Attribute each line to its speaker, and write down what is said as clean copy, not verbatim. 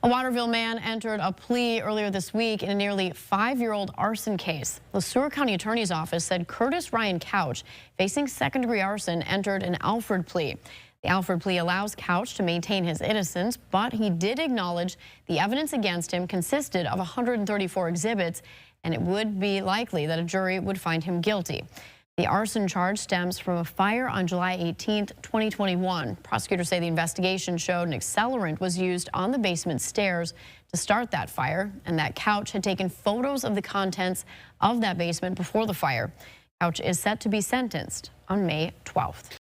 Speaker 1: A Waterville man entered a plea earlier this week in a nearly 5-year-old arson case. The Sueur County Attorney's Office said Curtis Ryan Couch, facing second-degree arson, entered an Alford plea. The Alford plea allows Couch to maintain his innocence, but he did acknowledge the evidence against him consisted of 134 exhibits, and it would be likely that a jury would find him guilty. The arson charge stems from a fire on July 18, 2021. Prosecutors say the investigation showed an accelerant was used on the basement stairs to start that fire, and that Couch had taken photos of the contents of that basement before the fire. Couch is set to be sentenced on May 12th.